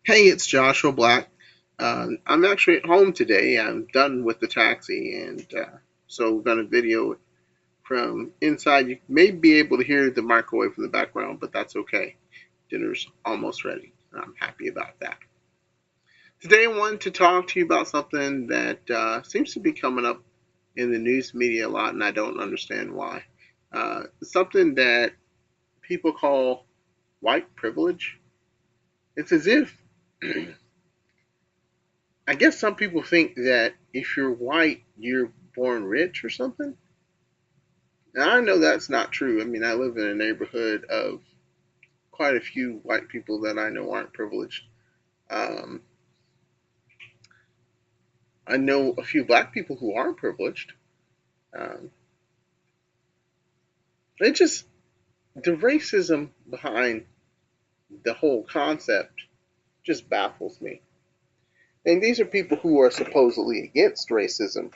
Hey, it's Joshua Black. I'm actually at home today. I'm done with the taxi, and so we're going to video it from inside. You may be able to hear the microwave in the background, but that's okay. Dinner's almost ready, and I'm happy about that. Today, I wanted to talk to you about something that seems to be coming up in the news media a lot, and I don't understand why. Something that people call white privilege. It's as if I guess some people think that if you're white, you're born rich or something. And I know that's not true. I mean, I live in a neighborhood of quite a few white people that I know aren't privileged. Um, I know a few black people who aren't privileged. Um, it just, the racism behind the whole concept just baffles me. And these are people who are supposedly against racism,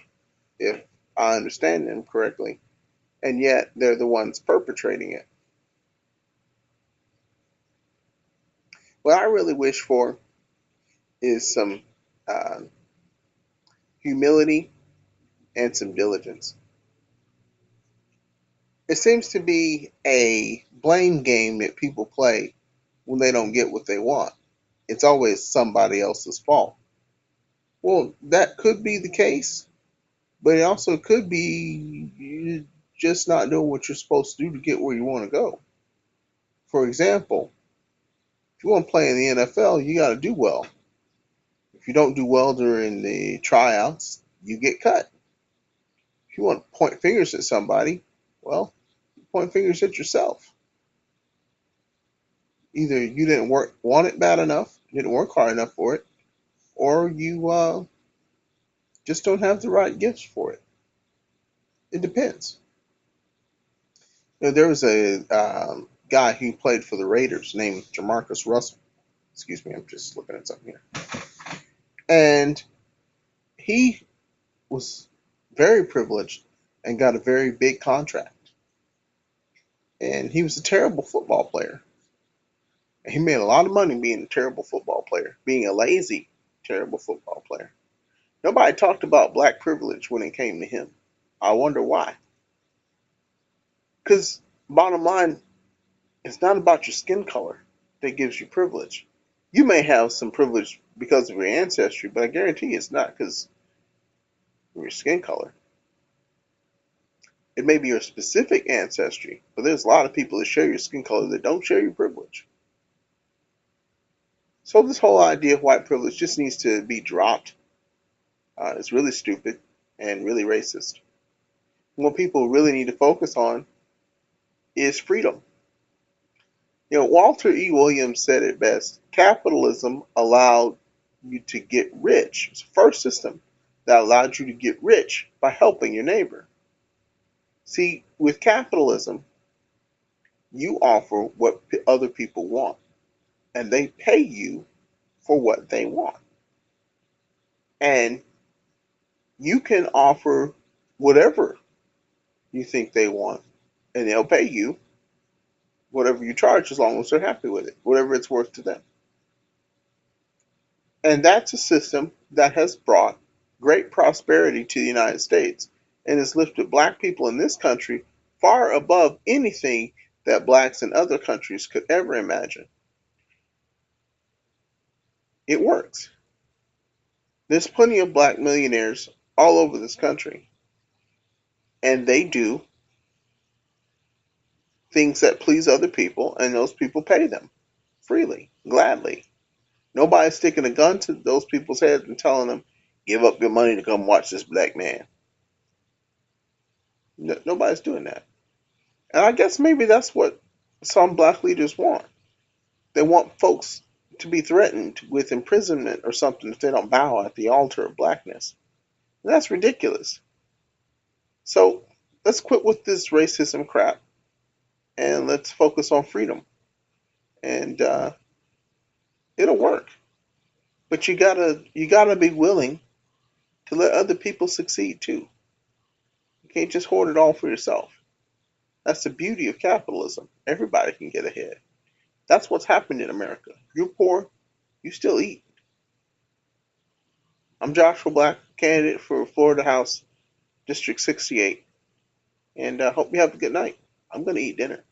if I understand them correctly. And yet they're the ones perpetrating it. What I really wish for is some uh, humility and some diligence. It seems to be a blame game that people play when they don't get what they want. It's always somebody else's fault. Well, that could be the case, but it also could be you just not doing what you're supposed to do to get where you want to go. For example, if you want to play in the NFL, you got to do well. If you don't do well during the tryouts, you get cut. If you want to point fingers at somebody, well, point fingers at yourself. Either you didn't want it bad enough, didn't work hard enough for it, or you just don't have the right gifts for it. It depends. There was a guy who played for the Raiders named Jamarcus Russell. Excuse me, I'm just looking at something here. And he was very privileged and got a very big contract. And he was a terrible football player. And he made a lot of money being a terrible football player, being a lazy, terrible football player. Nobody talked about black privilege when it came to him. I wonder why. Because bottom line, it's not about your skin color that gives you privilege. You may have some privilege because of your ancestry, but I guarantee it's not because of your skin color. It may be your specific ancestry, but there's a lot of people that share your skin color that don't share your privilege. So this whole idea of white privilege just needs to be dropped. It's really stupid and really racist. What people really need to focus on is freedom. Walter E. Williams said it best. Capitalism allowed you to get rich. It's the first system that allowed you to get rich by helping your neighbor. See, with capitalism, you offer what other people want, and they pay you for what they want. And you can offer whatever you think they want, and they'll pay you whatever you charge as long as they're happy with it, whatever it's worth to them. And that's a system that has brought great prosperity to the United States and has lifted black people in this country far above anything that blacks in other countries could ever imagine. It works. There's plenty of black millionaires all over this country, and they do things that please other people, and those people pay them freely, gladly. Nobody's sticking a gun to those people's heads and telling them, give up your money to come watch this black man. Nobody's doing that. And I guess maybe that's what some black leaders want. They want folks to be threatened with imprisonment or something if they don't bow at the altar of blackness. And that's ridiculous. So let's quit with this racism crap and let's focus on freedom. And it'll work. But you gotta be willing to let other people succeed too. You can't just hoard it all for yourself. That's the beauty of capitalism. Everybody can get ahead. That's what's happened in America. You're poor, you you still eat. I'm Joshua Black, candidate for Florida House District 68, and I hope you have a good night. I'm going to eat dinner.